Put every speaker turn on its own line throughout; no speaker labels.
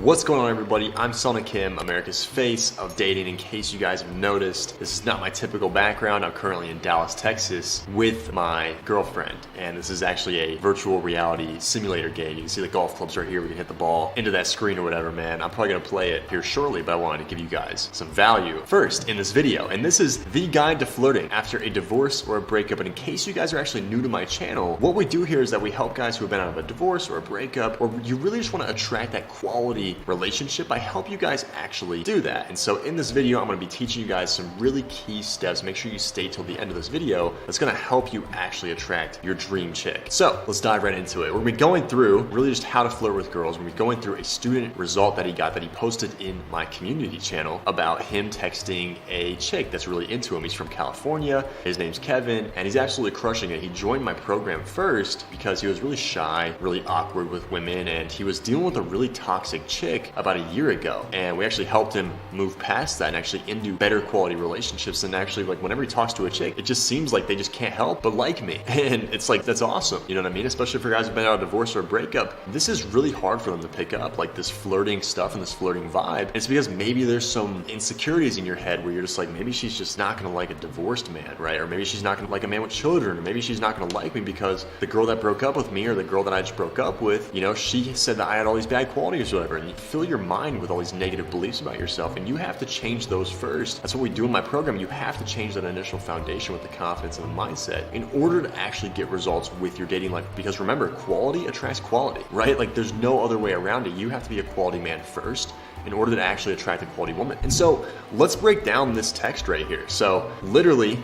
What's going on, everybody? I'm Selna, America's face of dating. In case you guys have noticed, this is not my typical background. I'm currently in Dallas, Texas with my girlfriend, and this is actually a virtual reality simulator game. You can see the golf clubs right here. We can hit the ball into that screen or whatever, man. I'm probably gonna play it here shortly, but I wanted to give you guys some value first in this video. And this is the guide to flirting after a divorce or a breakup. And in case you guys are actually new to my channel, what we do here is that we help guys who have been out of a divorce or a breakup, or you really just want to attract that quality relationship. I help you guys actually do that. And so in this video, I'm going to be teaching you guys some really key steps. Make sure you stay till the end of this video. That's going to help you actually attract your dream chick. So let's dive right into it. We're going to be going through really just how to flirt with girls. We're going to be going through a student result that he got that he posted in my community channel about him texting a chick that's really into him. He's from California. His name's Kevin, and he's absolutely crushing it. He joined my program first because he was really shy, really awkward with women, and he was dealing with a really toxic chick about a year ago. And we actually helped him move past that and actually into better quality relationships. And actually, like, whenever he talks to a chick, it just seems like they just can't help but like me. And it's like, that's awesome. You know what I mean? Especially for guys who've been out of a divorce or a breakup. This is really hard for them to pick up, like this flirting stuff and this flirting vibe. And it's because maybe there's some insecurities in your head where you're just like, maybe she's just not gonna like a divorced man, right? Or maybe she's not gonna like a man with children, or maybe she's not gonna like me because the girl that broke up with me, or the girl that I just broke up with, you know, she said that I had all these bad qualities or whatever. And you fill your mind with all these negative beliefs about yourself, and you have to change those first. That's what we do in my program. You have to change that initial foundation with the confidence and the mindset in order to actually get results with your dating life. Because remember, quality attracts quality, right? Like, there's no other way around it. You have to be a quality man first in order to actually attract a quality woman. And so let's break down this text right here. So literally,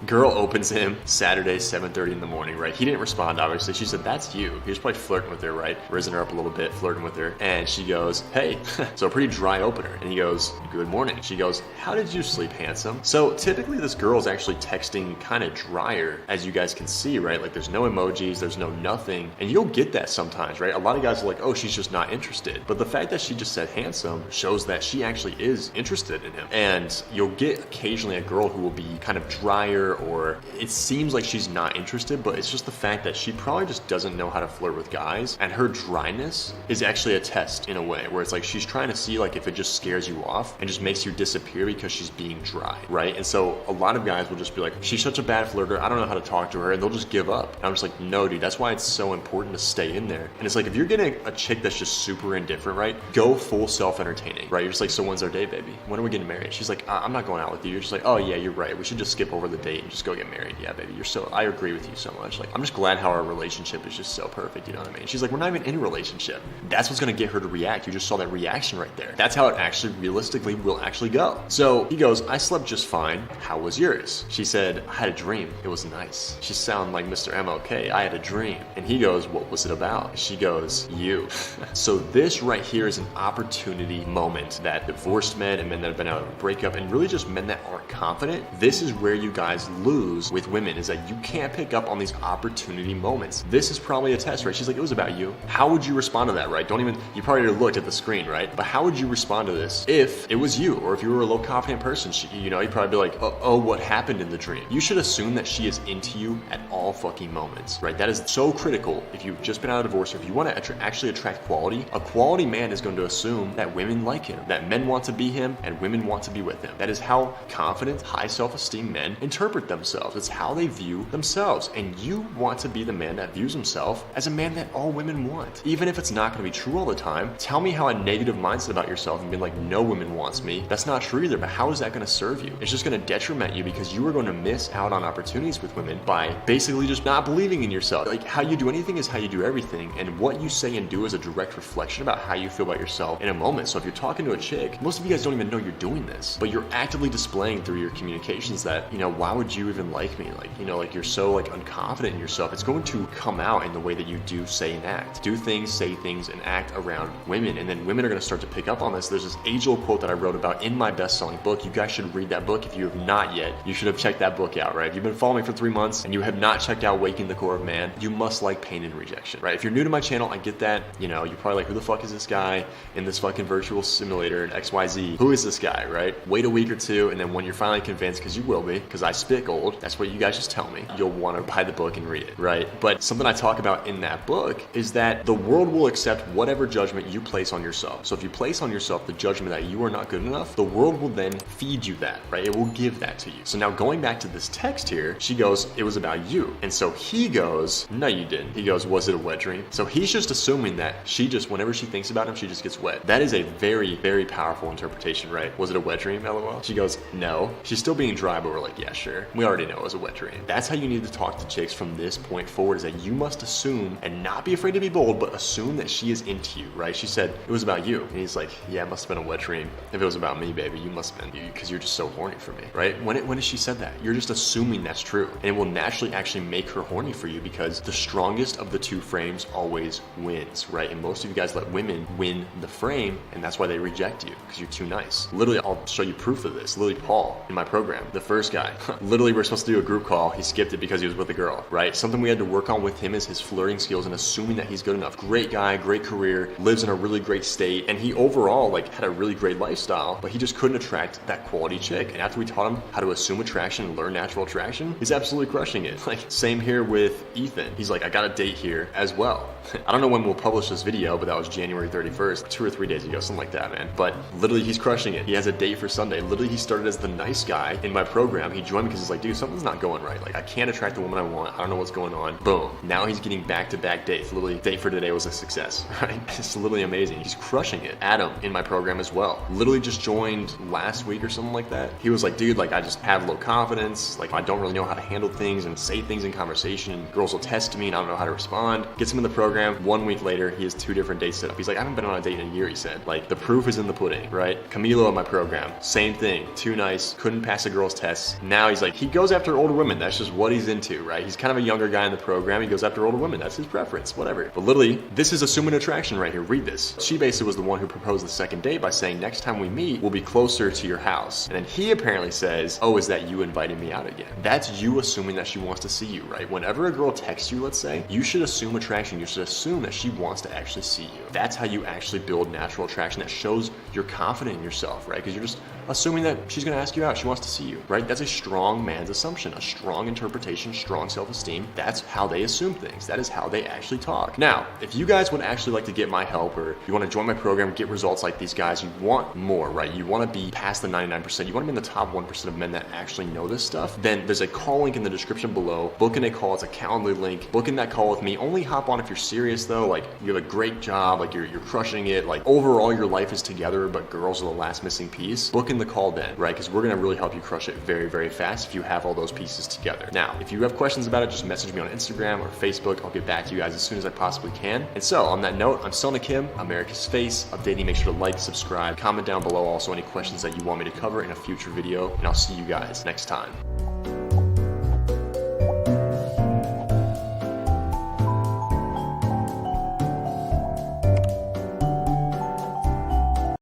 girl opens him Saturday, 7:30 in the morning, right? He didn't respond, obviously. She said, "That's you." He was probably flirting with her, right? Raising her up a little bit, flirting with her. And she goes, "Hey." So a pretty dry opener. And he goes, "Good morning." She goes, "How did you sleep, handsome?" So typically this girl is actually texting kind of drier, as you guys can see, right? Like, there's no emojis, there's no nothing. And you'll get that sometimes, right? A lot of guys are like, "Oh, she's just not interested." But the fact that she just said handsome shows that she actually is interested in him. And you'll get occasionally a girl who will be kind of drier, or it seems like she's not interested, but it's just the fact that she probably just doesn't know how to flirt with guys. And her dryness is actually a test in a way, where it's like she's trying to see like if it just scares you off and just makes you disappear because she's being dry, right? And so a lot of guys will just be like, "She's such a bad flirter, I don't know how to talk to her," and they'll just give up. And I'm just like, no, dude, that's why it's so important to stay in there. And it's like, if you're getting a chick that's just super indifferent, right? Go full self-entertaining, right? You're just like, "So when's our date, baby? When are we getting married?" She's like, "I'm not going out with you." You're just like, "Oh yeah, you're right. We should just skip over the date and just go get married." "Yeah, baby, I agree with you so much. Like, I'm just glad how our relationship is just so perfect." You know what I mean? She's like, "We're not even in a relationship." That's what's gonna get her to react. You just saw that reaction right there. That's how it actually realistically will actually go. So he goes, "I slept just fine. How was yours?" She said, "I had a dream. It was nice." She sounded like Mr. MLK. "I had a dream." And he goes, "What was it about?" She goes, "You." So this right here is an opportunity moment that divorced men and men that have been out of a breakup, and really just men that aren't confident, this is where you guys lose with women, is that you can't pick up on these opportunity moments. This is probably a test, right? She's like, "It was about you." How would you respond to that, right? You probably already looked at the screen, right? But how would you respond to this if it was you, or if you were a low confident person? You'd probably be like, oh, what happened in the dream?" You should assume that she is into you at all fucking moments, right? That is so critical. If you've just been out of divorce, or if you want to actually attract quality, a quality man is going to assume that women like him, that men want to be him, and women want to be with him. That is how confident, high self-esteem men interpret themselves. It's how they view themselves. And you want to be the man that views himself as a man that all women want. Even if it's not going to be true all the time, tell me how a negative mindset about yourself and being like, "No woman wants me," that's not true either. But how is that going to serve you? It's just going to detriment you, because you are going to miss out on opportunities with women by basically just not believing in yourself. Like, how you do anything is how you do everything. And what you say and do is a direct reflection about how you feel about yourself in a moment. So if you're talking to a chick, most of you guys don't even know you're doing this, but you're actively displaying through your communications that, why would you even like me? Like, you're so like unconfident in yourself. It's going to come out in the way that you do, say, and act. Do things, say things, and act around women. And then women are going to start to pick up on this. There's this age-old quote that I wrote about in my best-selling book. You guys should read that book. If you have not yet, you should have checked that book out, right? If you've been following me for 3 months and you have not checked out Waking the Core of Man, you must like pain and rejection, right? If you're new to my channel, I get that. You're probably like, "Who the fuck is this guy in this fucking virtual simulator and XYZ? Who is this guy?" Right? Wait a week or two, and then when you're finally convinced, because you will be, because I spit gold, that's what you guys just tell me, you'll want to buy the book and read it, right? But something I talk about in that book is that the world will accept whatever judgment you place place on yourself. So if you place on yourself the judgment that you are not good enough, the world will then feed you that, right? It will give that to you. So now going back to this text here, she goes, it was about you. And so he goes, no, you didn't. He goes, was it a wet dream? So he's just assuming that she just, whenever she thinks about him, she just gets wet. That is a very, very powerful interpretation, right? Was it a wet dream, LOL? She goes, no. She's still being dry, but we're like, yeah, sure. We already know it was a wet dream. That's how you need to talk to chicks from this point forward, is that you must assume and not be afraid to be bold, but assume that she is into you, right? She said, it was about you. And he's like, yeah, it must have been a wet dream. If it was about me, baby, you must have been, because you're just so horny for me, right? When has she said that? You're just assuming that's true. And it will naturally actually make her horny for you, because the strongest of the two frames always wins, right? And most of you guys let women win the frame, and that's why they reject you, because you're too nice. Literally, I'll show you proof of this. Literally, Paul in my program, the first guy, literally we're supposed to do a group call. He skipped it because he was with a girl, right? Something we had to work on with him is his flirting skills and assuming that he's good enough. Great guy, great career, lives in a really great state, and he overall like had a really great lifestyle, but he just couldn't attract that quality chick. And after we taught him how to assume attraction and learn natural attraction, he's absolutely crushing it. Like, same here with Ethan. He's like, I got a date here as well. I don't know when we'll publish this video, but that was January 31st, 2 or 3 days ago, something like that, man. But literally, he's crushing it. He has a date for Sunday. Literally, he started as the nice guy in my program. He joined me because he's like, dude, something's not going right. Like, I can't attract the woman I want. I don't know what's going on. Boom. Now he's getting back-to-back dates. Literally, date for today was a success, right? It's literally amazing. He's crushing it. Adam in my program as well. Literally just joined last week or something like that. He was like, dude, like, I just have low confidence. Like, I don't really know how to handle things and say things in conversation. Girls will test me and I don't know how to respond. Gets him in the program. 1 week later, he has 2 different dates set up. He's like, I haven't been on a date in a year, he said. Like, the proof is in the pudding, right? Camilo in my program, same thing. Too nice, couldn't pass a girl's tests. Now he's like, he goes after older women. That's just what he's into, right? He's kind of a younger guy in the program. He goes after older women. That's his preference, whatever. But literally, this is assuming attraction right here. Read this. She basically was the one who proposed the second date by saying, next time we meet, we'll be closer to your house. And then he apparently says, oh, is that you inviting me out again? That's you assuming that she wants to see you, right? Whenever a girl texts you, let's say, you should assume attraction. You should assume that she wants to actually see you. That's how you actually build natural attraction. That shows you're confident in yourself, right? Because you're just assuming that she's gonna ask you out, she wants to see you, right? That's a strong man's assumption, a strong interpretation, strong self-esteem. That's how they assume things. That is how they actually talk. Now, if you guys would actually like to get my help, or you wanna join my program, get results like these guys, you want more, right? You wanna be past the 99%, you wanna be in the top 1% of men that actually know this stuff, then there's a call link in the description below. Booking a call, it's a Calendly link. Booking that call with me, only hop on if you're serious though, like you have a great job, like you're crushing it, like overall your life is together, but girls are the last missing piece. Booking the call then, right? Because we're gonna really help you crush it very, very fast if you have all those pieces together. Now, if you have questions about it, just message me on Instagram or Facebook. I'll get back to you guys as soon as I possibly can. And so on that note, I'm Selna Kim, America's Face of Dating. Make sure to like, subscribe, comment down below also any questions that you want me to cover in a future video, and I'll see you guys next time.